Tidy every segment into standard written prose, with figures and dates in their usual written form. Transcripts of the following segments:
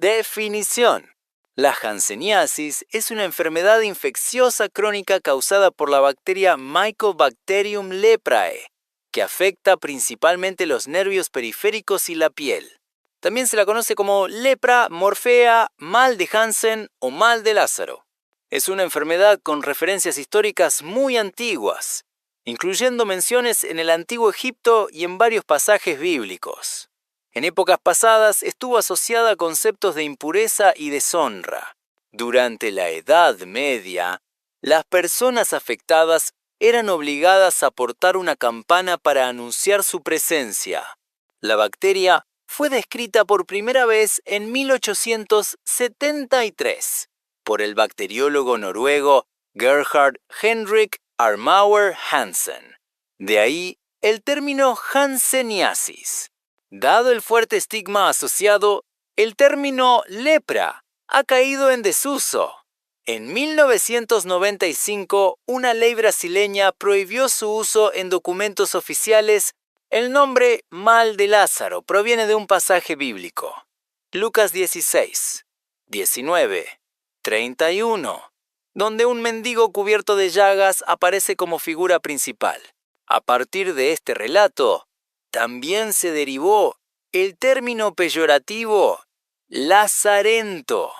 Definición. La hanseníasis es una enfermedad infecciosa crónica causada por la bacteria Mycobacterium leprae, que afecta principalmente los nervios periféricos y la piel. También se la conoce como lepra, morfea, mal de Hansen o mal de Lázaro. Es una enfermedad con referencias históricas muy antiguas, incluyendo menciones en el Antiguo Egipto y en varios pasajes bíblicos. En épocas pasadas estuvo asociada a conceptos de impureza y deshonra. Durante la Edad Media, las personas afectadas eran obligadas a portar una campana para anunciar su presencia. La bacteria fue descrita por primera vez en 1873 por el bacteriólogo noruego Gerhard Henrik Armauer Hansen. De ahí el término hanseníasis. Dado el fuerte estigma asociado, el término lepra ha caído en desuso. En 1995, una ley brasileña prohibió su uso en documentos oficiales. El nombre mal de Lázaro proviene de un pasaje bíblico. Lucas 16, 19, 31, donde un mendigo cubierto de llagas aparece como figura principal. A partir de este relato, también se derivó el término peyorativo lazarento.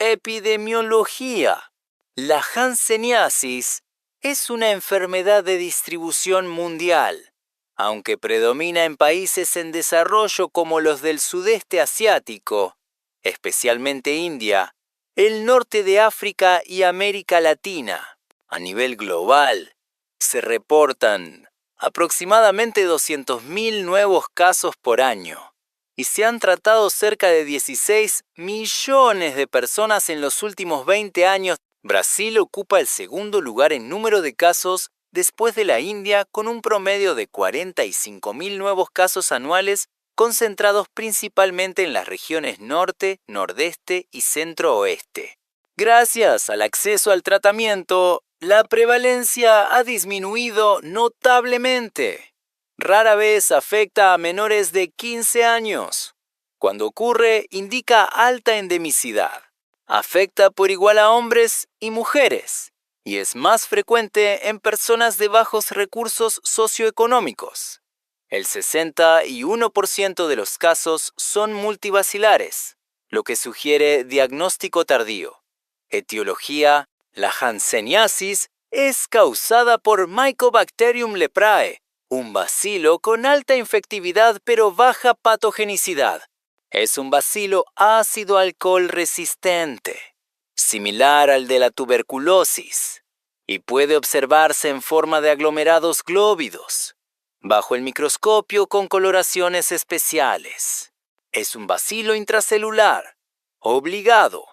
Epidemiología. La hanseníasis es una enfermedad de distribución mundial, aunque predomina en países en desarrollo como los del sudeste asiático, especialmente India, el norte de África y América Latina. A nivel global, se reportan aproximadamente 200.000 nuevos casos por año, y se han tratado cerca de 16 millones de personas en los últimos 20 años. Brasil ocupa el segundo lugar en número de casos después de la India, con un promedio de 45.000 nuevos casos anuales, concentrados principalmente en las regiones norte, nordeste y centro-oeste. Gracias al acceso al tratamiento, la prevalencia ha disminuido notablemente. Rara vez afecta a menores de 15 años. Cuando ocurre, indica alta endemicidad. Afecta por igual a hombres y mujeres, y es más frecuente en personas de bajos recursos socioeconómicos. El 61% de los casos son multibacilares, lo que sugiere diagnóstico tardío. Etiología: la hanseníasis es causada por Mycobacterium leprae, un bacilo con alta infectividad pero baja patogenicidad. Es un bacilo ácido-alcohol resistente, similar al de la tuberculosis, y puede observarse en forma de aglomerados glóvidos, bajo el microscopio con coloraciones especiales. Es un bacilo intracelular, obligado,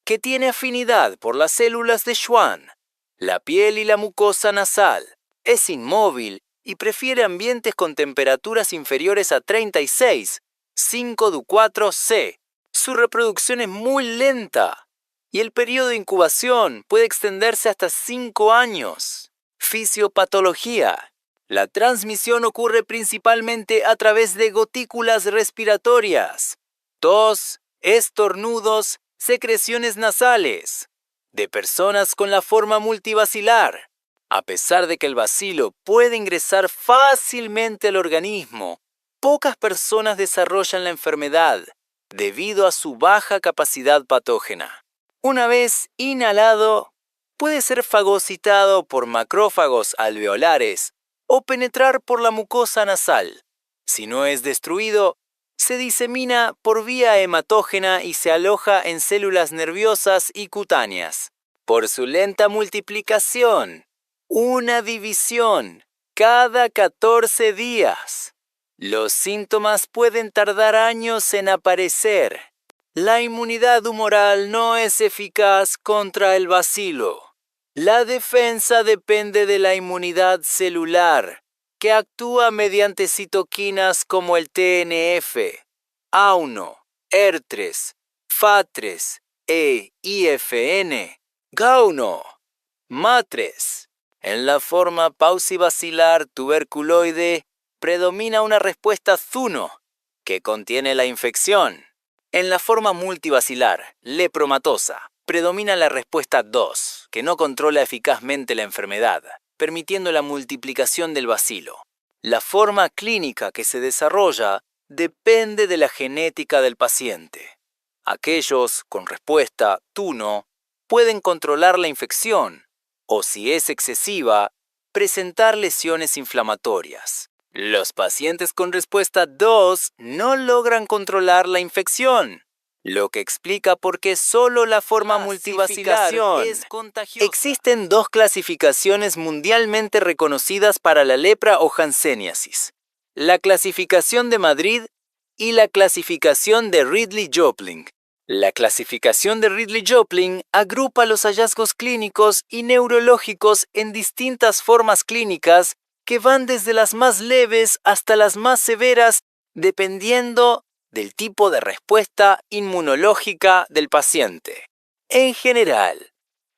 que tiene afinidad por las células de Schwann, la piel y la mucosa nasal. Es inmóvil y prefiere ambientes con temperaturas inferiores a 36, 5°C. Su reproducción es muy lenta y el periodo de incubación puede extenderse hasta 5 años. Fisiopatología. La transmisión ocurre principalmente a través de gotículas respiratorias, tos, estornudos, secreciones nasales, de personas con la forma multibacilar. A pesar de que el bacilo puede ingresar fácilmente al organismo, pocas personas desarrollan la enfermedad debido a su baja capacidad patógena. Una vez inhalado, puede ser fagocitado por macrófagos alveolares o penetrar por la mucosa nasal. Si no es destruido, se disemina por vía hematógena y se aloja en células nerviosas y cutáneas. Por su lenta multiplicación, una división cada 14 días. Los síntomas pueden tardar años en aparecer. La inmunidad humoral no es eficaz contra el bacilo. La defensa depende de la inmunidad celular, que actúa mediante citoquinas como el TNF, A1, ER3, FA3 e IFN, GA1, MA3. En la forma paucibacilar tuberculoide predomina una respuesta TH1, que contiene la infección. En la forma multibacilar, lepromatosa, predomina la respuesta 2, que no controla eficazmente la enfermedad, permitiendo la multiplicación del bacilo. La forma clínica que se desarrolla depende de la genética del paciente. Aquellos con respuesta TU1 pueden controlar la infección, o si es excesiva, presentar lesiones inflamatorias. Los pacientes con respuesta 2 no logran controlar la infección, lo que explica por qué solo la forma multibacilar es contagiosa. Existen 2 clasificaciones mundialmente reconocidas para la lepra o hanseníasis: la clasificación de Madrid y la clasificación de Ridley-Joplin. La clasificación de Ridley-Joplin agrupa los hallazgos clínicos y neurológicos en distintas formas clínicas que van desde las más leves hasta las más severas, dependiendo del tipo de respuesta inmunológica del paciente. En general,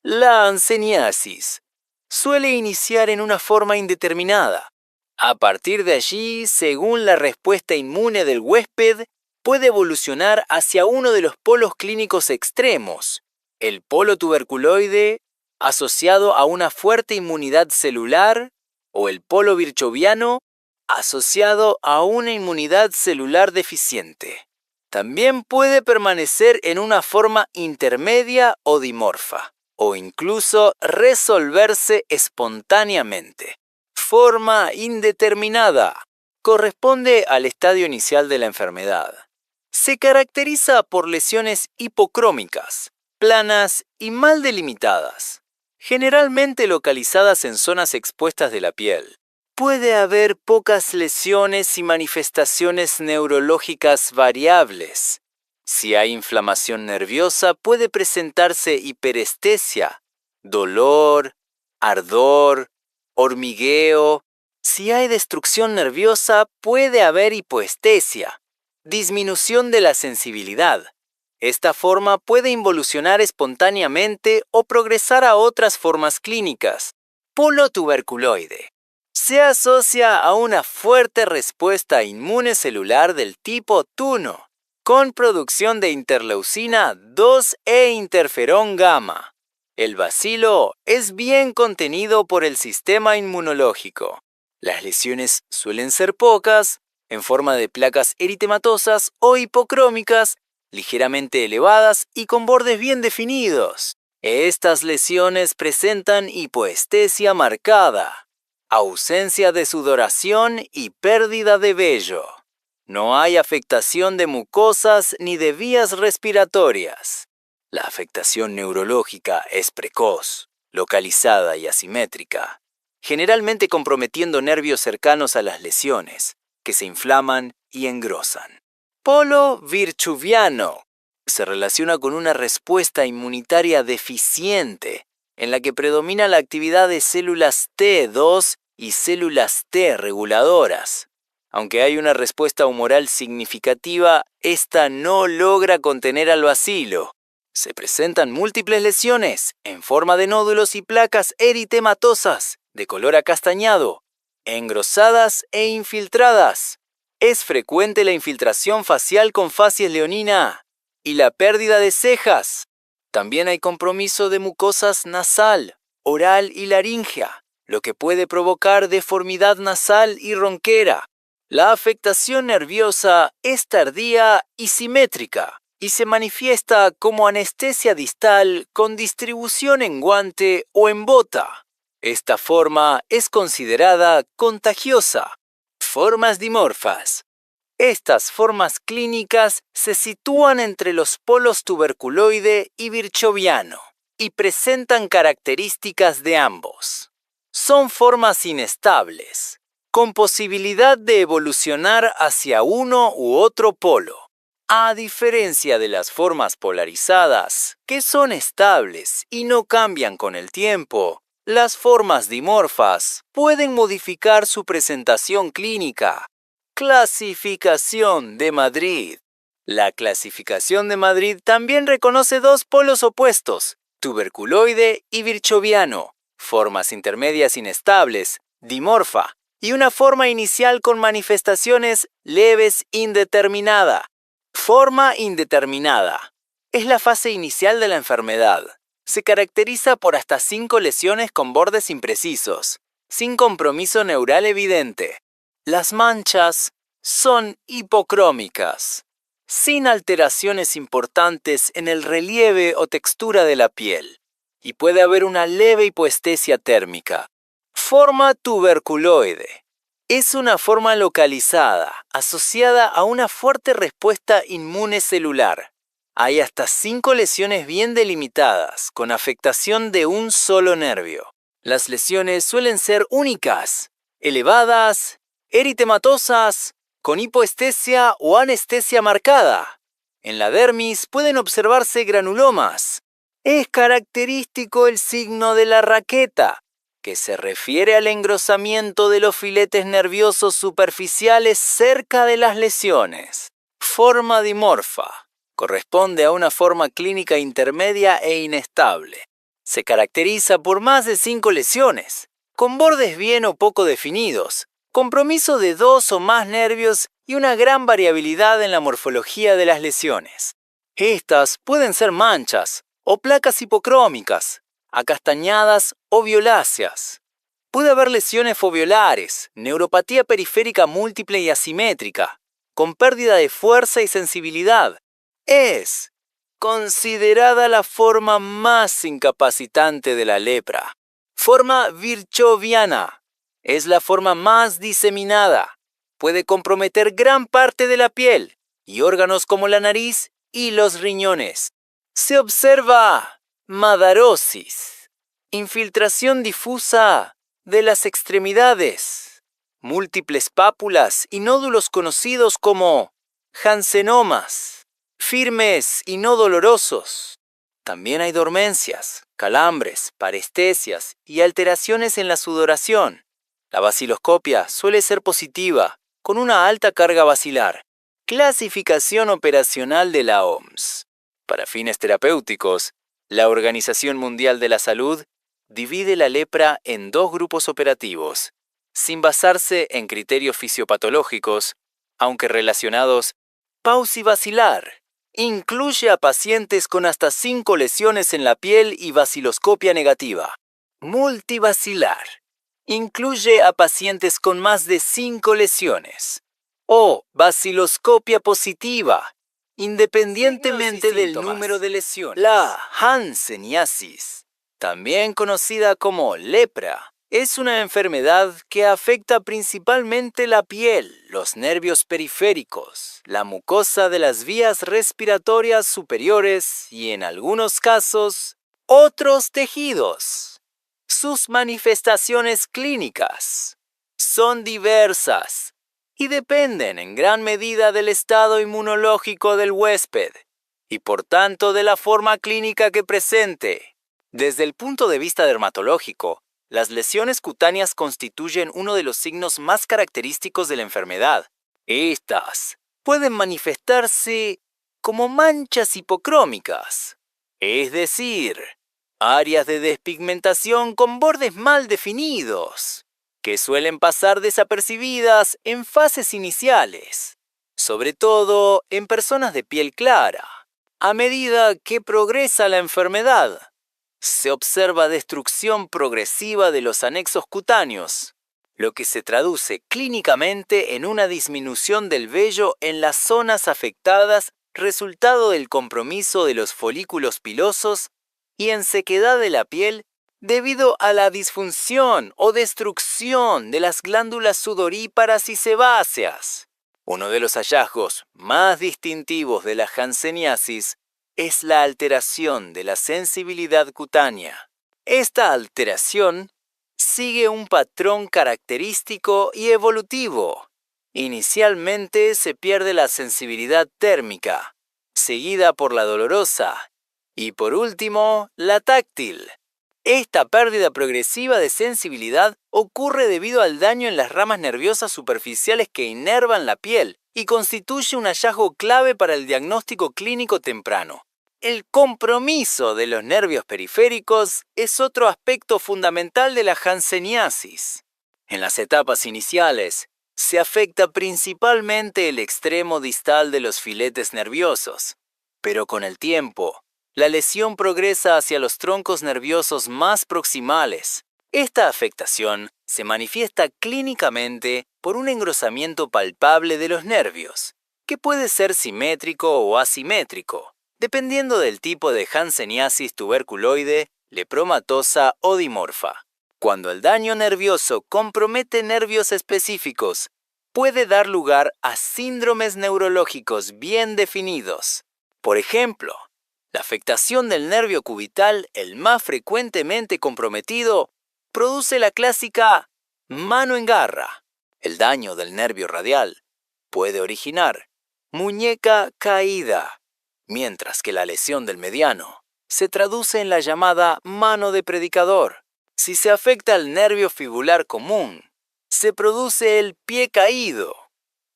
la hanseníasis suele iniciar en una forma indeterminada. A partir de allí, según la respuesta inmune del huésped, puede evolucionar hacia uno de los polos clínicos extremos, el polo tuberculoide asociado a una fuerte inmunidad celular, o el polo virchoviano asociado a una inmunidad celular deficiente. También puede permanecer en una forma intermedia o dimorfa, o incluso resolverse espontáneamente. Forma indeterminada corresponde al estadio inicial de la enfermedad. Se caracteriza por lesiones hipocrómicas, planas y mal delimitadas, generalmente localizadas en zonas expuestas de la piel. Puede haber pocas lesiones y manifestaciones neurológicas variables. Si hay inflamación nerviosa, puede presentarse hiperestesia, dolor, ardor, hormigueo. Si hay destrucción nerviosa, puede haber hipoestesia, disminución de la sensibilidad. Esta forma puede involucionar espontáneamente o progresar a otras formas clínicas. Polo tuberculoide. Se asocia a una fuerte respuesta inmune celular del tipo TU1, con producción de interleucina 2 e interferón gamma. El bacilo es bien contenido por el sistema inmunológico. Las lesiones suelen ser pocas, en forma de placas eritematosas o hipocrómicas, ligeramente elevadas y con bordes bien definidos. Estas lesiones presentan hipoestesia marcada, ausencia de sudoración y pérdida de vello. No hay afectación de mucosas ni de vías respiratorias. La afectación neurológica es precoz, localizada y asimétrica, generalmente comprometiendo nervios cercanos a las lesiones, que se inflaman y engrosan. Polo virchoviano se relaciona con una respuesta inmunitaria deficiente, en la que predomina la actividad de células T2 y células T reguladoras. Aunque hay una respuesta humoral significativa, esta no logra contener al bacilo. Se presentan múltiples lesiones en forma de nódulos y placas eritematosas de color acastañado, engrosadas e infiltradas. Es frecuente la infiltración facial con facies leonina y la pérdida de cejas. También hay compromiso de mucosas nasal, oral y laríngea, lo que puede provocar deformidad nasal y ronquera. La afectación nerviosa es tardía y simétrica y se manifiesta como anestesia distal con distribución en guante o en bota. Esta forma es considerada contagiosa. Formas dimorfas. Estas formas clínicas se sitúan entre los polos tuberculoide y virchoviano y presentan características de ambos. Son formas inestables, con posibilidad de evolucionar hacia uno u otro polo. A diferencia de las formas polarizadas, que son estables y no cambian con el tiempo, las formas dimorfas pueden modificar su presentación clínica. Clasificación de Madrid. La clasificación de Madrid también reconoce 2 polos opuestos, tuberculoide y virchoviano, formas intermedias inestables, dimorfa, y una forma inicial con manifestaciones leves indeterminada. Forma indeterminada. Es la fase inicial de la enfermedad. Se caracteriza por hasta 5 lesiones con bordes imprecisos, sin compromiso neural evidente. Las manchas son hipocrómicas, sin alteraciones importantes en el relieve o textura de la piel, y puede haber una leve hipoestesia térmica. Forma tuberculoide. Es una forma localizada, asociada a una fuerte respuesta inmune celular. Hay hasta 5 lesiones bien delimitadas, con afectación de un solo nervio. Las lesiones suelen ser únicas, elevadas, eritematosas, con hipoestesia o anestesia marcada. En la dermis pueden observarse granulomas. Es característico el signo de la raqueta, que se refiere al engrosamiento de los filetes nerviosos superficiales cerca de las lesiones. Forma dimorfa. Corresponde a una forma clínica intermedia e inestable. Se caracteriza por más de 5 lesiones, con bordes bien o poco definidos, compromiso de 2 o más nervios y una gran variabilidad en la morfología de las lesiones. Estas pueden ser manchas o placas hipocrómicas, acastañadas o violáceas. Puede haber lesiones foveolares, neuropatía periférica múltiple y asimétrica, con pérdida de fuerza y sensibilidad. Es considerada la forma más incapacitante de la lepra. Forma virchoviana. Es la forma más diseminada. Puede comprometer gran parte de la piel y órganos como la nariz y los riñones. Se observa madarosis, infiltración difusa de las extremidades, múltiples pápulas y nódulos conocidos como jansenomas, firmes y no dolorosos. También hay dormencias, calambres, parestesias y alteraciones en la sudoración. La baciloscopia suele ser positiva, con una alta carga basilar. Clasificación operacional de la OMS. Para fines terapéuticos, la Organización Mundial de la Salud divide la lepra en 2 grupos operativos, sin basarse en criterios fisiopatológicos, aunque relacionados. Pausibasilar. Incluye a pacientes con hasta 5 lesiones en la piel y baciloscopia negativa. Multibasilar. Incluye a pacientes con más de 5 lesiones. O baciloscopia positiva, independientemente del número de lesiones. La hanseníasis, también conocida como lepra, es una enfermedad que afecta principalmente la piel, los nervios periféricos, la mucosa de las vías respiratorias superiores y, en algunos casos, otros tejidos. Sus manifestaciones clínicas son diversas y dependen en gran medida del estado inmunológico del huésped y, por tanto, de la forma clínica que presente. Desde el punto de vista dermatológico, las lesiones cutáneas constituyen uno de los signos más característicos de la enfermedad. Estas pueden manifestarse como manchas hipocrómicas, es decir, áreas de despigmentación con bordes mal definidos, que suelen pasar desapercibidas en fases iniciales, sobre todo en personas de piel clara. A medida que progresa la enfermedad, se observa destrucción progresiva de los anexos cutáneos, lo que se traduce clínicamente en una disminución del vello en las zonas afectadas, resultado del compromiso de los folículos pilosos, y en sequedad de la piel debido a la disfunción o destrucción de las glándulas sudoríparas y sebáceas. Uno de los hallazgos más distintivos de la hanseníasis es la alteración de la sensibilidad cutánea. Esta alteración sigue un patrón característico y evolutivo. Inicialmente se pierde la sensibilidad térmica, seguida por la dolorosa, y por último, la táctil. Esta pérdida progresiva de sensibilidad ocurre debido al daño en las ramas nerviosas superficiales que inervan la piel y constituye un hallazgo clave para el diagnóstico clínico temprano. El compromiso de los nervios periféricos es otro aspecto fundamental de la hanseníasis. En las etapas iniciales, Se afecta principalmente el extremo distal de los filetes nerviosos, pero con el tiempo, la lesión progresa hacia los troncos nerviosos más proximales. Esta afectación se manifiesta clínicamente por un engrosamiento palpable de los nervios, que puede ser simétrico o asimétrico, dependiendo del tipo de hanseníasis tuberculoide, lepromatosa o dimorfa. Cuando el daño nervioso compromete nervios específicos, puede dar lugar a síndromes neurológicos bien definidos. Por ejemplo, la afectación del nervio cubital, el más frecuentemente comprometido, produce la clásica mano en garra. El daño del nervio radial puede originar muñeca caída, mientras que la lesión del mediano se traduce en la llamada mano de predicador. Si se afecta el nervio fibular común, se produce el pie caído,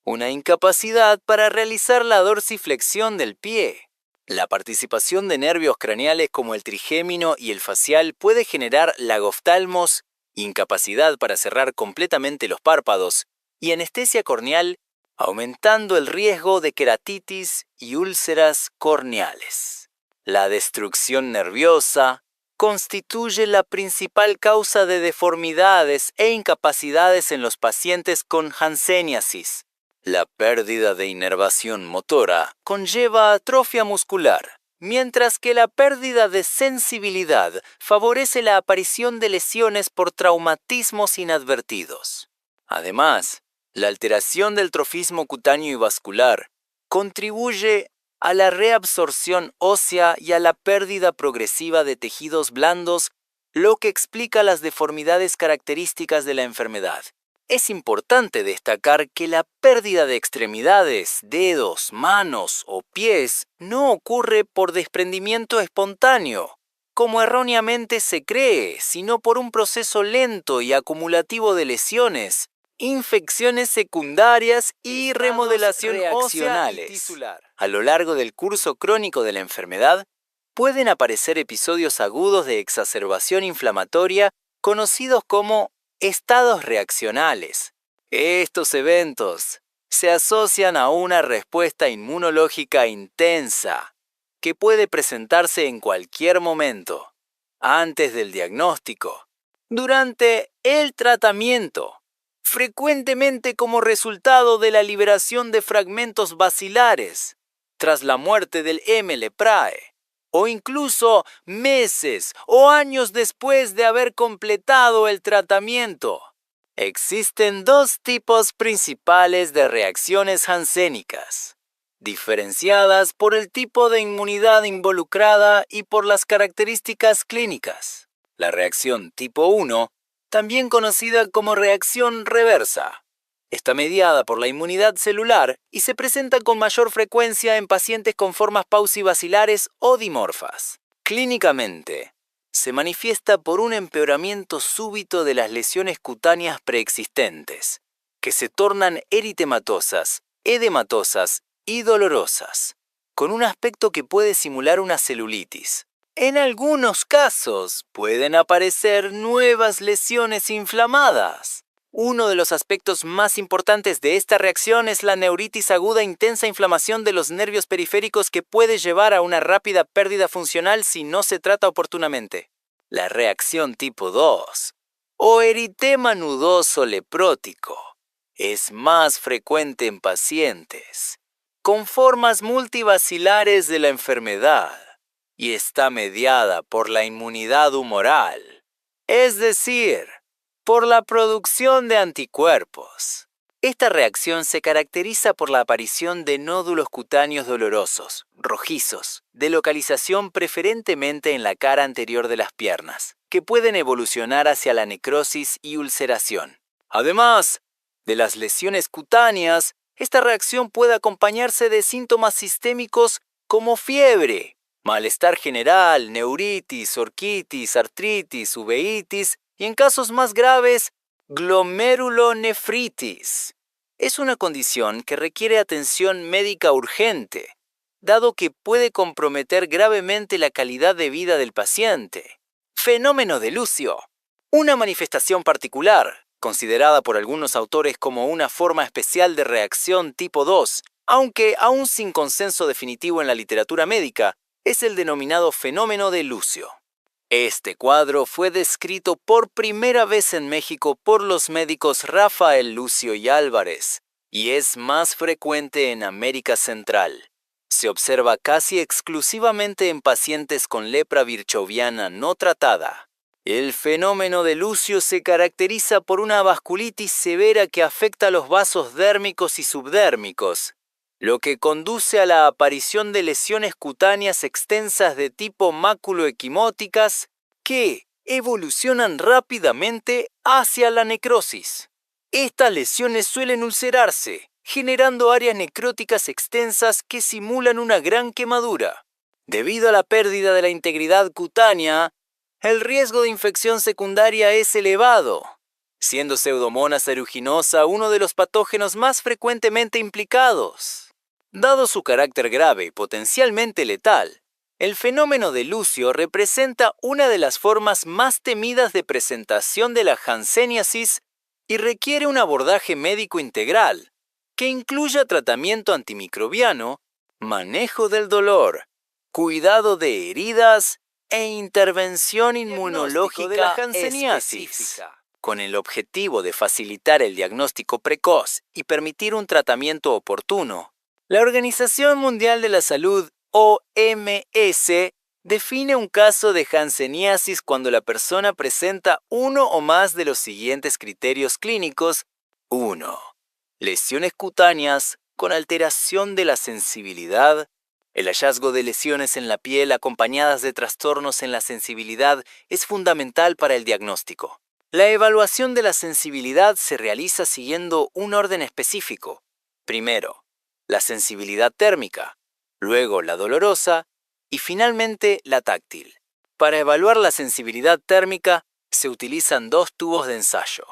una incapacidad para realizar la dorsiflexión del pie. La participación de nervios craneales como el trigémino y el facial puede generar lagoftalmos, incapacidad para cerrar completamente los párpados y anestesia corneal, aumentando el riesgo de queratitis y úlceras corneales. La destrucción nerviosa constituye la principal causa de deformidades e incapacidades en los pacientes con hanseníasis. La pérdida de inervación motora conlleva atrofia muscular, mientras que la pérdida de sensibilidad favorece la aparición de lesiones por traumatismos inadvertidos. Además, la alteración del trofismo cutáneo y vascular contribuye a la reabsorción ósea y a la pérdida progresiva de tejidos blandos, lo que explica las deformidades características de la enfermedad. Es importante destacar que la pérdida de extremidades, dedos, manos o pies no ocurre por desprendimiento espontáneo, como erróneamente se cree, sino por un proceso lento y acumulativo de lesiones, infecciones secundarias y remodelación ósea y tisular. A lo largo del curso crónico de la enfermedad, pueden aparecer episodios agudos de exacerbación inflamatoria conocidos como estados reaccionales. Estos eventos se asocian a una respuesta inmunológica intensa que puede presentarse en cualquier momento, antes del diagnóstico, durante el tratamiento, frecuentemente como resultado de la liberación de fragmentos basilares, tras la muerte del M. leprae, o incluso meses o años después de haber completado el tratamiento. Existen dos tipos principales de reacciones hansénicas, diferenciadas por el tipo de inmunidad involucrada y por las características clínicas. La reacción tipo 1, también conocida como reacción reversa, está mediada por la inmunidad celular y se presenta con mayor frecuencia en pacientes con formas paucibacilares o dimorfas. Clínicamente, se manifiesta por un empeoramiento súbito de las lesiones cutáneas preexistentes, que se tornan eritematosas, edematosas y dolorosas, con un aspecto que puede simular una celulitis. En algunos casos, pueden aparecer nuevas lesiones inflamadas. Uno de los aspectos más importantes de esta reacción es la neuritis aguda intensa inflamación de los nervios periféricos que puede llevar a una rápida pérdida funcional si no se trata oportunamente. La reacción tipo 2, o eritema nudoso leprótico, es más frecuente en pacientes con formas multibacilares de la enfermedad y está mediada por la inmunidad humoral, es decir, por la producción de anticuerpos. Esta reacción se caracteriza por la aparición de nódulos cutáneos dolorosos, rojizos, de localización preferentemente en la cara anterior de las piernas, que pueden evolucionar hacia la necrosis y ulceración. Además de las lesiones cutáneas, esta reacción puede acompañarse de síntomas sistémicos como fiebre, malestar general, neuritis, orquitis, artritis, uveitis y en casos más graves, glomerulonefritis. Es una condición que requiere atención médica urgente, dado que puede comprometer gravemente la calidad de vida del paciente. Fenómeno de Lucio. Una manifestación particular considerada por algunos autores como una forma especial de reacción tipo 2, aunque aún sin consenso definitivo en la literatura médica, es el denominado fenómeno de Lucio. Este cuadro fue descrito por primera vez en México por los médicos Rafael Lucio y Álvarez, y es más frecuente en América Central. Se observa casi exclusivamente en pacientes con lepra virchoviana no tratada. El fenómeno de Lucio se caracteriza por una vasculitis severa que afecta los vasos dérmicos y subdérmicos, lo que conduce a la aparición de lesiones cutáneas extensas de tipo máculoequimóticas que evolucionan rápidamente hacia la necrosis. Estas lesiones suelen ulcerarse, generando áreas necróticas extensas que simulan una gran quemadura. Debido a la pérdida de la integridad cutánea, el riesgo de infección secundaria es elevado, siendo Pseudomonas aeruginosa uno de los patógenos más frecuentemente implicados. Dado su carácter grave y potencialmente letal, el fenómeno de Lucio representa una de las formas más temidas de presentación de la hanseníasis y requiere un abordaje médico integral, que incluya tratamiento antimicrobiano, manejo del dolor, cuidado de heridas e intervención inmunológica de la hanseníasis, con el objetivo de facilitar el diagnóstico precoz y permitir un tratamiento oportuno. La Organización Mundial de la Salud, OMS, define un caso de hanseníasis cuando la persona presenta uno o más de los siguientes criterios clínicos. 1. Lesiones cutáneas con alteración de la sensibilidad. El hallazgo de lesiones en la piel acompañadas de trastornos en la sensibilidad es fundamental para el diagnóstico. La evaluación de la sensibilidad se realiza siguiendo un orden específico. Primero, la sensibilidad térmica, luego la dolorosa y finalmente la táctil. Para evaluar la sensibilidad térmica se utilizan dos tubos de ensayo,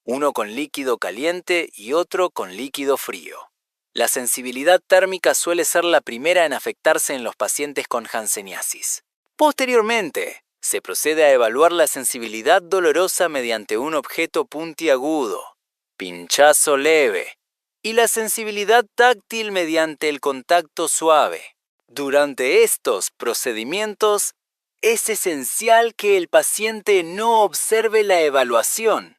uno con líquido caliente y otro con líquido frío. La sensibilidad térmica suele ser la primera en afectarse en los pacientes con hanseníasis. Posteriormente, se procede a evaluar la sensibilidad dolorosa mediante un objeto puntiagudo, pinchazo leve, y la sensibilidad táctil mediante el contacto suave. Durante estos procedimientos, es esencial que el paciente no observe la evaluación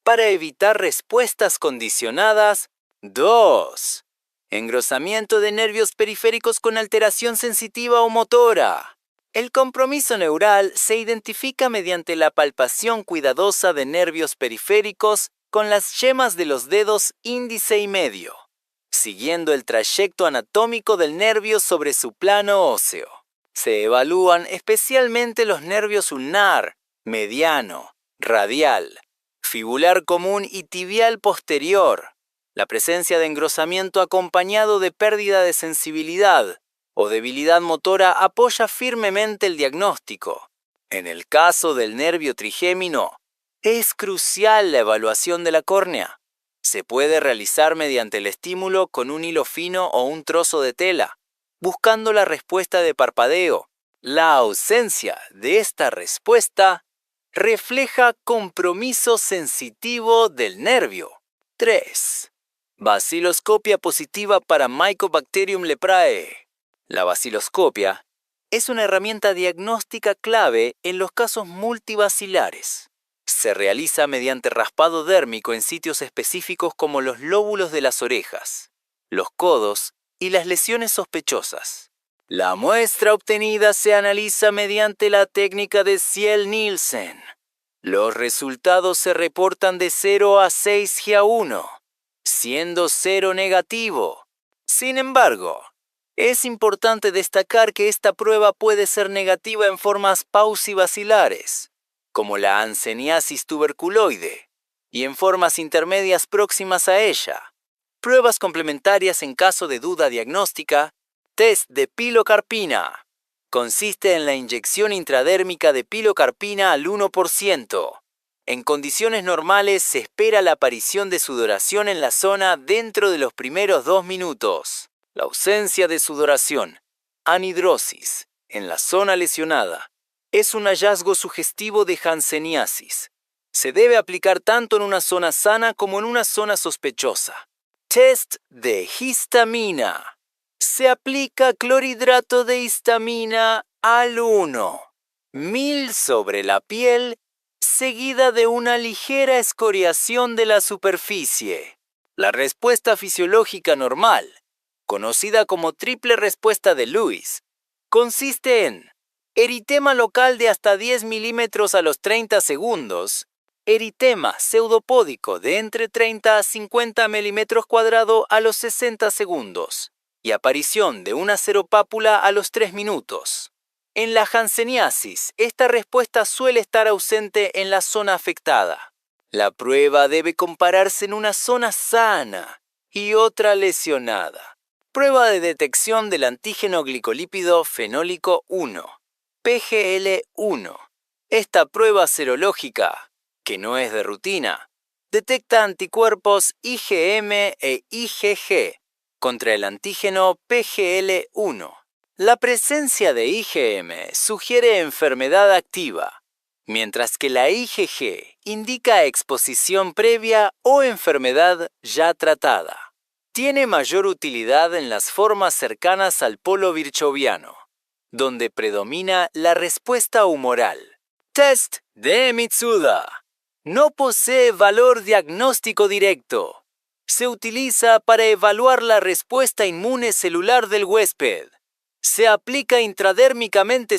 para evitar respuestas condicionadas. 2. Engrosamiento de nervios periféricos con alteración sensitiva o motora. El compromiso neural se identifica mediante la palpación cuidadosa de nervios periféricos con las yemas de los dedos índice y medio, siguiendo el trayecto anatómico del nervio sobre su plano óseo. Se evalúan especialmente los nervios ulnar, mediano, radial, fibular común y tibial posterior. La presencia de engrosamiento acompañado de pérdida de sensibilidad o debilidad motora apoya firmemente el diagnóstico. En el caso del nervio trigémino, es crucial la evaluación de la córnea. Se puede realizar mediante el estímulo con un hilo fino o un trozo de tela, buscando la respuesta de parpadeo. La ausencia de esta respuesta refleja compromiso sensitivo del nervio. 3. Baciloscopia positiva para Mycobacterium leprae. La baciloscopia es una herramienta diagnóstica clave en los casos multibacilares. Se realiza mediante raspado dérmico en sitios específicos como los lóbulos de las orejas, los codos y las lesiones sospechosas. La muestra obtenida se analiza mediante la técnica de Ziel-Nielsen. Los resultados se reportan de 0 a 6 GA1, siendo 0 negativo. Sin embargo, es importante destacar que esta prueba puede ser negativa en formas paucibacilares, como la hanseníasis tuberculoide, y en formas intermedias próximas a ella. Pruebas complementarias en caso de duda diagnóstica. Test de pilocarpina. Consiste en la inyección intradérmica de pilocarpina al 1%. En condiciones normales se espera la aparición de sudoración en la zona dentro de los primeros 2 minutos. La ausencia de sudoración, anhidrosis, en la zona lesionada, es un hallazgo sugestivo de hanseníasis, Se debe aplicar tanto en una zona sana como en una zona sospechosa. Test de histamina. Se aplica clorhidrato de histamina al 1 ml sobre la piel, seguida de una ligera escoriación de la superficie. La respuesta fisiológica normal, conocida como triple respuesta de Lewis, consiste en eritema local de hasta 10 milímetros a los 30 segundos, eritema pseudopódico de entre 30 a 50 milímetros cuadrados a los 60 segundos y aparición de una seropápula a los 3 minutos. En la hanseníasis, esta respuesta suele estar ausente en la zona afectada. La prueba debe compararse en una zona sana y otra lesionada. Prueba de detección del antígeno glicolípido fenólico 1, PGL-1. Esta prueba serológica, que no es de rutina, detecta anticuerpos IgM e IgG contra el antígeno PGL-1. La presencia de IgM sugiere enfermedad activa, mientras que la IgG indica exposición previa o enfermedad ya tratada. Tiene mayor utilidad en las formas cercanas al polo virchoviano, donde predomina la respuesta humoral. Test de Mitsuda. No posee valor diagnóstico directo. Se utiliza para evaluar la respuesta inmune celular del huésped. Se aplica intradérmicamente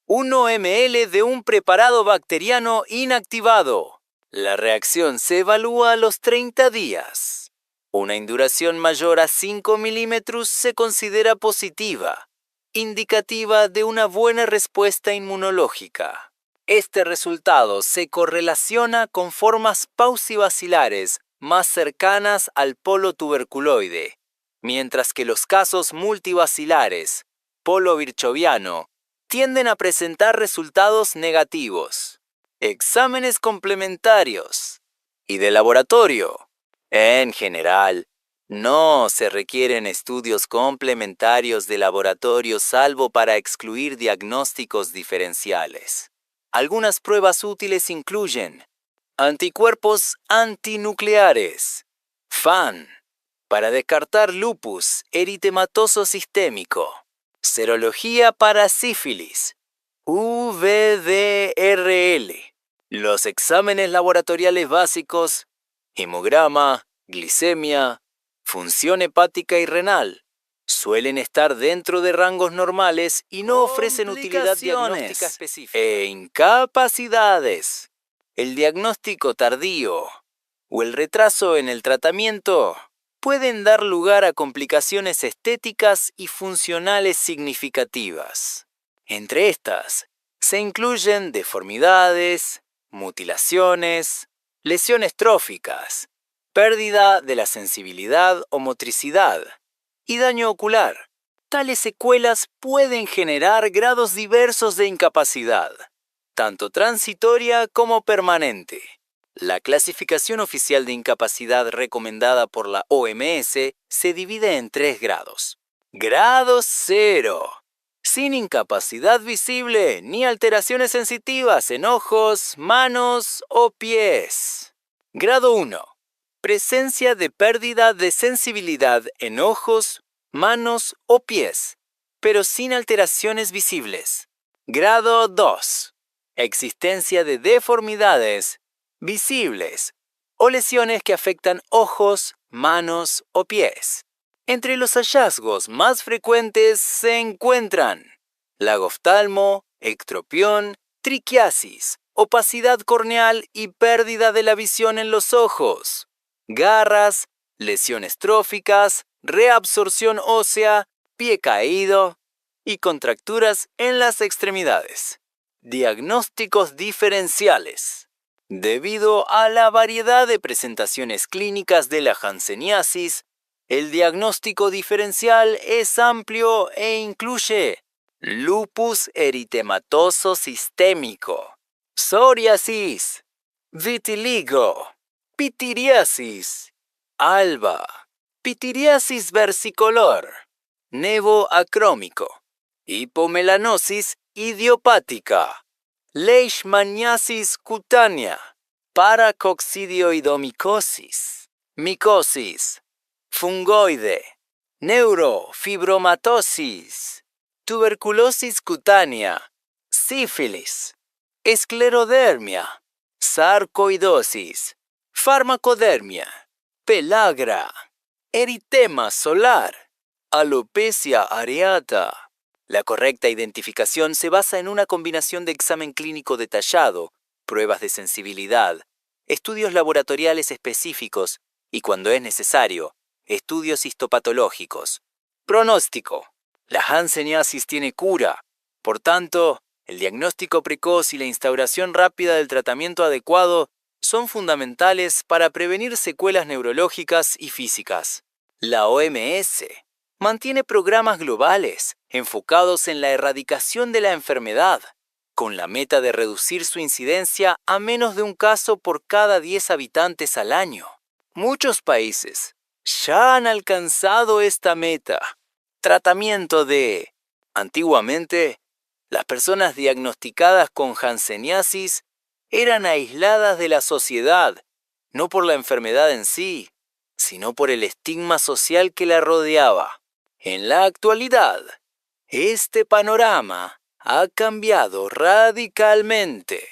1 ml de un preparado bacteriano inactivado. La reacción se evalúa a los 30 días. Una induración mayor a 5 milímetros se considera positiva, indicativa de una buena respuesta inmunológica. Este resultado se correlaciona con formas paucibacilares más cercanas al polo tuberculoide, mientras que los casos multibacilares, polo virchoviano, tienden a presentar resultados negativos. Exámenes complementarios y de laboratorio. En general, no se requieren estudios complementarios de laboratorio salvo para excluir diagnósticos diferenciales. Algunas pruebas útiles incluyen anticuerpos antinucleares, FAN, para descartar lupus eritematoso sistémico, serología para sífilis, VDRL, los exámenes laboratoriales básicos, hemograma, glicemia, función hepática y renal, suelen estar dentro de rangos normales y no ofrecen utilidad diagnóstica específica. E incapacidades. El diagnóstico tardío o el retraso en el tratamiento pueden dar lugar a complicaciones estéticas y funcionales significativas. Entre estas, se incluyen deformidades, mutilaciones, lesiones tróficas, pérdida de la sensibilidad o motricidad y daño ocular. Tales secuelas pueden generar grados diversos de incapacidad, tanto transitoria como permanente. La clasificación oficial de incapacidad recomendada por la OMS se divide en 3 grados. Grado 0. Sin incapacidad visible ni alteraciones sensitivas en ojos, manos o pies. Grado 1. Presencia de pérdida de sensibilidad en ojos, manos o pies, pero sin alteraciones visibles. Grado 2. Existencia de deformidades visibles o lesiones que afectan ojos, manos o pies. Entre los hallazgos más frecuentes se encuentran lagoftalmo, ectropión, triquiasis, opacidad corneal y pérdida de la visión en los ojos, garras, lesiones tróficas, reabsorción ósea, pie caído y contracturas en las extremidades. Diagnósticos diferenciales. Debido a la variedad de presentaciones clínicas de la hanseníasis, el diagnóstico diferencial es amplio e incluye lupus eritematoso sistémico, psoriasis, vitiligo, pitiriasis, alba, pitiriasis versicolor, nevo acrómico, hipomelanosis idiopática, Leishmaniasis cutánea, paracoccidioidomicosis, micosis, fungoide, neurofibromatosis, tuberculosis cutánea, sífilis, esclerodermia, sarcoidosis, farmacodermia, pelagra, eritema solar, alopecia areata. La correcta identificación se basa en una combinación de examen clínico detallado, pruebas de sensibilidad, estudios laboratoriales específicos y, cuando es necesario, estudios histopatológicos. Pronóstico. La hanseníasis tiene cura. Por tanto, el diagnóstico precoz y la instauración rápida del tratamiento adecuado son fundamentales para prevenir secuelas neurológicas y físicas. La OMS mantiene programas globales enfocados en la erradicación de la enfermedad, con la meta de reducir su incidencia a menos de un caso por cada 10 habitantes al año. Muchos países ya han alcanzado esta meta. Tratamiento de... Antiguamente, las personas diagnosticadas con hanseníasis eran aisladas de la sociedad, no por la enfermedad en sí, sino por el estigma social que la rodeaba. En la actualidad, este panorama ha cambiado radicalmente.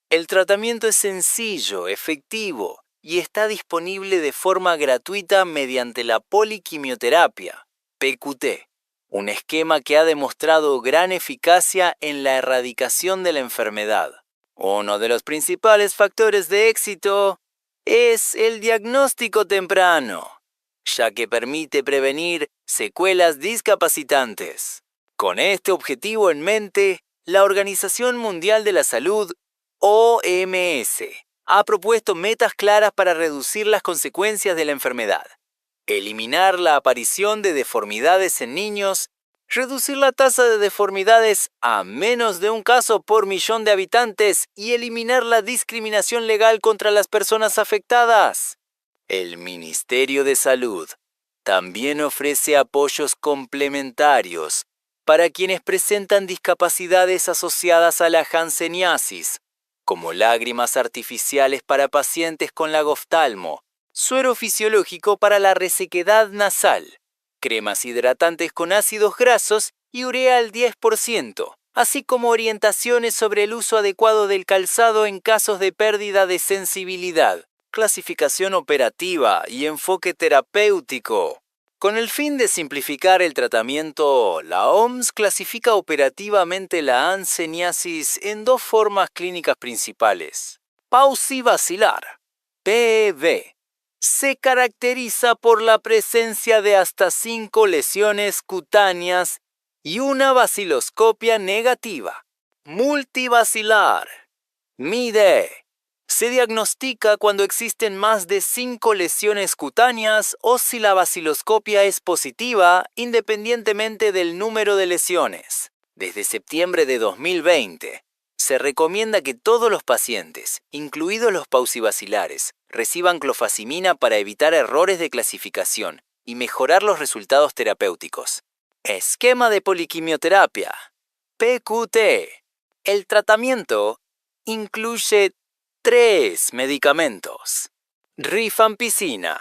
El tratamiento es sencillo, efectivo y está disponible de forma gratuita mediante la poliquimioterapia, PQT, un esquema que ha demostrado gran eficacia en la erradicación de la enfermedad. Uno de los principales factores de éxito es el diagnóstico temprano, ya que permite prevenir secuelas discapacitantes. Con este objetivo en mente, la Organización Mundial de la Salud, OMS, ha propuesto metas claras para reducir las consecuencias de la enfermedad, eliminar la aparición de deformidades en niños, reducir la tasa de deformidades a menos de un caso por millón de habitantes y eliminar la discriminación legal contra las personas afectadas. El Ministerio de Salud también ofrece apoyos complementarios para quienes presentan discapacidades asociadas a la hanseníasis, como lágrimas artificiales para pacientes con lagoftalmo, suero fisiológico para la resequedad nasal, cremas hidratantes con ácidos grasos y urea al 10%, así como orientaciones sobre el uso adecuado del calzado en casos de pérdida de sensibilidad, clasificación operativa y enfoque terapéutico. Con el fin de simplificar el tratamiento, la OMS clasifica operativamente la hanseníasis en dos formas clínicas principales. Paucivacilar, PEV, se caracteriza por la presencia de hasta 5 lesiones cutáneas y una baciloscopia negativa. Multivacilar, MIDE, se diagnostica cuando existen más de 5 lesiones cutáneas o si la baciloscopia es positiva, independientemente del número de lesiones. Desde septiembre de 2020, se recomienda que todos los pacientes, incluidos los paucivacilares, reciban clofazimina para evitar errores de clasificación y mejorar los resultados terapéuticos. Esquema de poliquimioterapia, PQT. El tratamiento incluye 3 medicamentos. Rifampicina,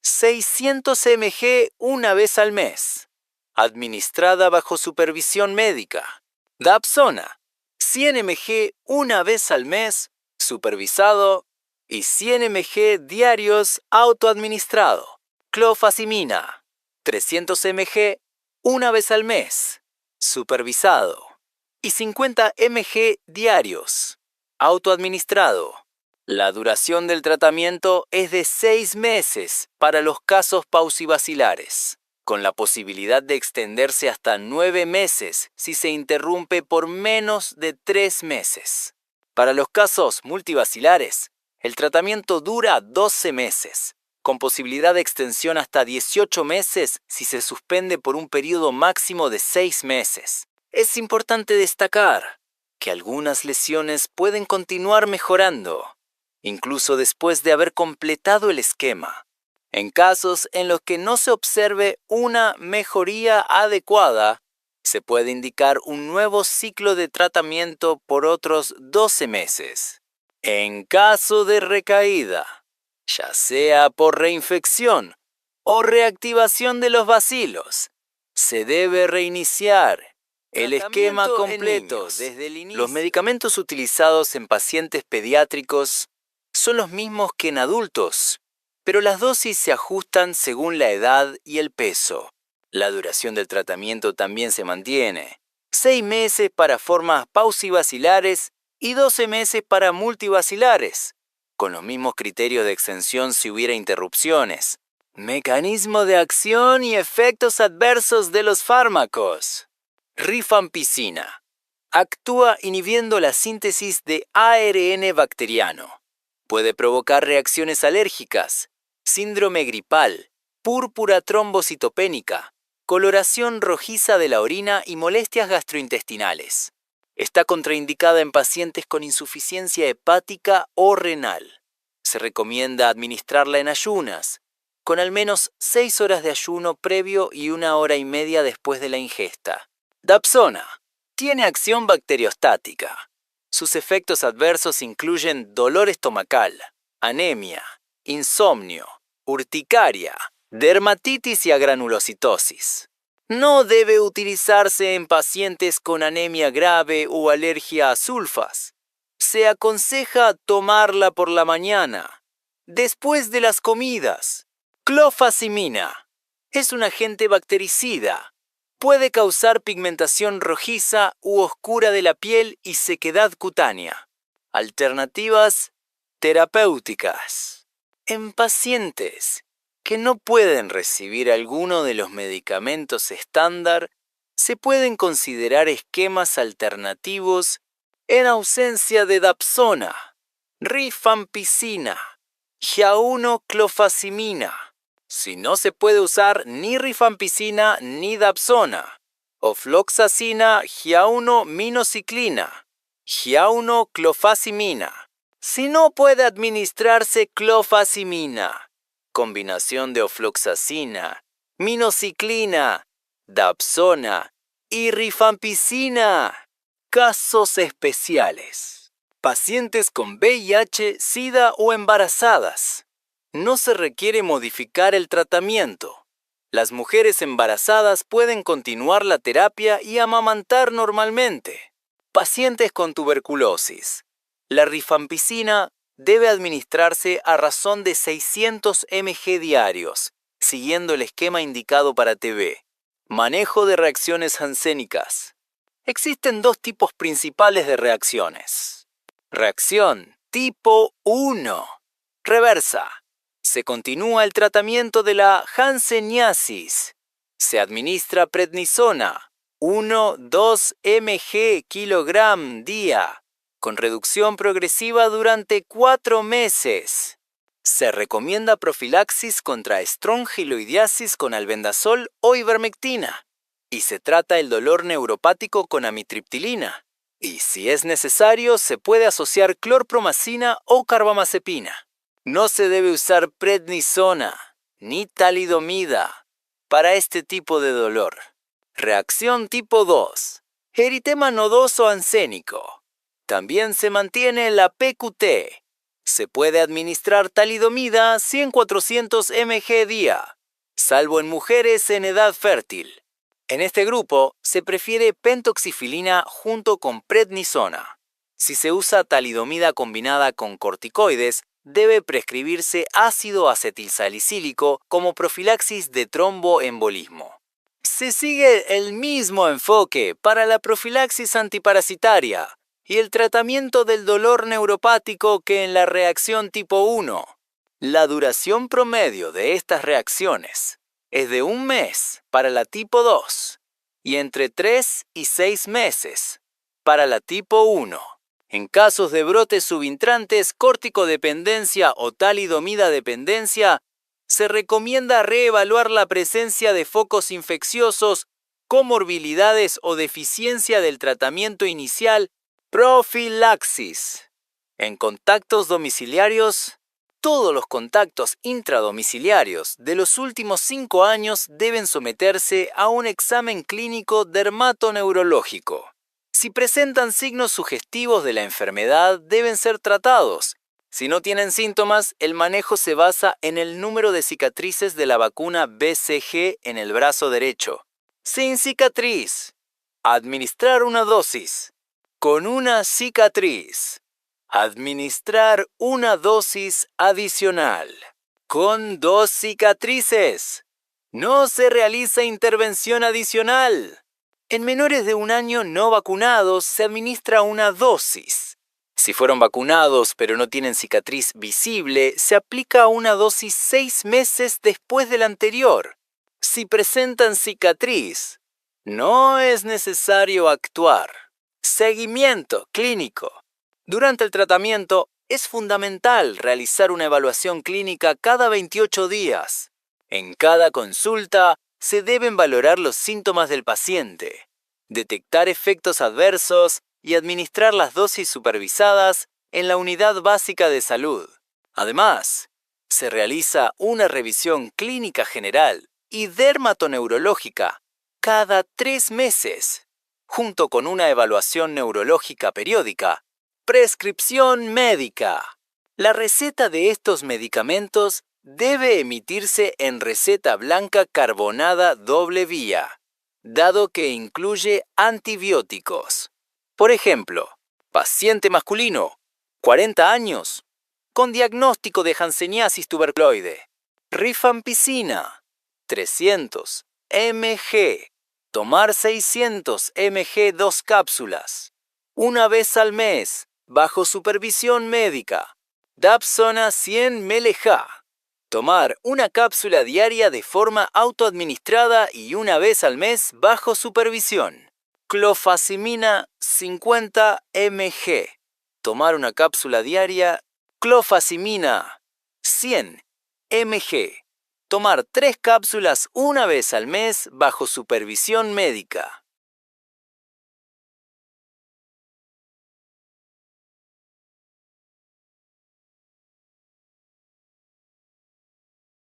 600 mg una vez al mes, administrada bajo supervisión médica. Dapsona, 100 mg una vez al mes, supervisado, y 100 mg diarios autoadministrado. Clofazimina, 300 mg una vez al mes, supervisado, y 50 mg diarios, autoadministrado. La duración del tratamiento es de 6 meses para los casos paucivacilares, con la posibilidad de extenderse hasta 9 meses si se interrumpe por menos de 3 meses. Para los casos multivacilares, el tratamiento dura 12 meses, con posibilidad de extensión hasta 18 meses si se suspende por un periodo máximo de 6 meses. Es importante destacar que algunas lesiones pueden continuar mejorando, incluso después de haber completado el esquema. En casos en los que no se observe una mejoría adecuada, se se puede indicar un nuevo ciclo de tratamiento por otros 12 meses. En caso de recaída, ya sea por reinfección o reactivación de los bacilos, se debe reiniciar el esquema completo desde el inicio. Los medicamentos utilizados en pacientes pediátricos son los mismos que en adultos, pero las dosis se ajustan según la edad y el peso. La duración del tratamiento también se mantiene: 6 meses para formas pausibacilares y 12 meses para multibacilares, con los mismos criterios de extensión si hubiera interrupciones. Mecanismo de acción y efectos adversos de los fármacos. Rifampicina. Actúa inhibiendo la síntesis de ARN bacteriano. Puede provocar reacciones alérgicas, síndrome gripal, púrpura trombocitopénica, coloración rojiza de la orina y molestias gastrointestinales. Está contraindicada en pacientes con insuficiencia hepática o renal. Se recomienda administrarla en ayunas, con al menos 6 horas de ayuno previo y 1 hora y media después de la ingesta. Dapsona. Tiene acción bacteriostática. Sus efectos adversos incluyen dolor estomacal, anemia, insomnio, urticaria, dermatitis y agranulocitosis. No debe utilizarse en pacientes con anemia grave o alergia a sulfas. Se aconseja tomarla por la mañana, después de las comidas. Clofazimina. Es un agente bactericida. Puede causar pigmentación rojiza u oscura de la piel y sequedad cutánea. Alternativas terapéuticas. En pacientes que no pueden recibir alguno de los medicamentos estándar, se pueden considerar esquemas alternativos en ausencia de dapsona, rifampicina, giaunoclofazimina. Si no se puede usar ni rifampicina ni dapsona, ofloxacina, giaunominociclina, giaunoclofazimina. Si no puede administrarse clofazimina, combinación de ofloxacina, minociclina, dapsona y rifampicina. Casos especiales. Pacientes con VIH, SIDA o embarazadas. No se requiere modificar el tratamiento. Las mujeres embarazadas pueden continuar la terapia y amamantar normalmente. Pacientes con tuberculosis. La rifampicina debe administrarse a razón de 600 mg diarios, siguiendo el esquema indicado para TB. Manejo de reacciones hansénicas. Existen 2 tipos principales de reacciones. Reacción tipo 1. Reversa. Se continúa el tratamiento de la hanseníasis. Se administra prednisona, 1-2 mg kg día, con reducción progresiva durante 4 meses. Se recomienda profilaxis contra estrongiloidiasis con albendazol o ivermectina. Y se trata el dolor neuropático con amitriptilina. Y si es necesario, se puede asociar clorpromacina o carbamazepina. No se debe usar prednisona ni talidomida para este tipo de dolor. Reacción tipo 2. Eritema nodoso hansénico. También se mantiene la PQT. Se puede administrar talidomida 100-400 mg día, salvo en mujeres en edad fértil. En este grupo se prefiere pentoxifilina junto con prednisona. Si se usa talidomida combinada con corticoides, debe prescribirse ácido acetilsalicílico como profilaxis de tromboembolismo. Se sigue el mismo enfoque para la profilaxis antiparasitaria y el tratamiento del dolor neuropático que en la reacción tipo 1. La duración promedio de estas reacciones es de 1 mes para la tipo 2 y entre 3 y 6 meses para la tipo 1. En casos de brotes subintrantes, corticodependencia o talidomida dependencia, se recomienda reevaluar la presencia de focos infecciosos, comorbilidades o deficiencia del tratamiento inicial, profilaxis. En contactos domiciliarios, Todos los contactos intradomiciliarios de los últimos 5 años deben someterse a un examen clínico dermatoneurológico. Si presentan signos sugestivos de la enfermedad, deben ser tratados. Si no tienen síntomas, el manejo se basa en el número de cicatrices de la vacuna BCG en el brazo derecho. Sin cicatriz. Administrar una dosis. Con una cicatriz. Administrar una dosis adicional. Con 2 cicatrices. No se realiza intervención adicional. En menores de 1 año no vacunados se administra una dosis. Si fueron vacunados pero no tienen cicatriz visible, se aplica una dosis 6 meses después de la anterior. Si presentan cicatriz, no es necesario actuar. Seguimiento clínico. Durante el tratamiento, es fundamental realizar una evaluación clínica cada 28 días. En cada consulta, se deben valorar los síntomas del paciente, detectar efectos adversos y administrar las dosis supervisadas en la unidad básica de salud. Además, se realiza una revisión clínica general y dermatoneurológica cada 3 meses, junto con una evaluación neurológica periódica. Prescripción médica. La receta de estos medicamentos debe emitirse en receta blanca carbonada doble vía, dado que incluye antibióticos. Por ejemplo, paciente masculino, 40 años, con diagnóstico de Hanseníasis tuberculoide. Rifampicina, 300 mg. Tomar 600 mg 2 cápsulas. Una vez al mes, bajo supervisión médica. Dapsona 100 mg. Tomar una cápsula diaria de forma autoadministrada y una vez al mes bajo supervisión. Clofazimina 50 mg. Tomar una cápsula diaria. Clofazimina 100 mg. Tomar 3 cápsulas una vez al mes bajo supervisión médica.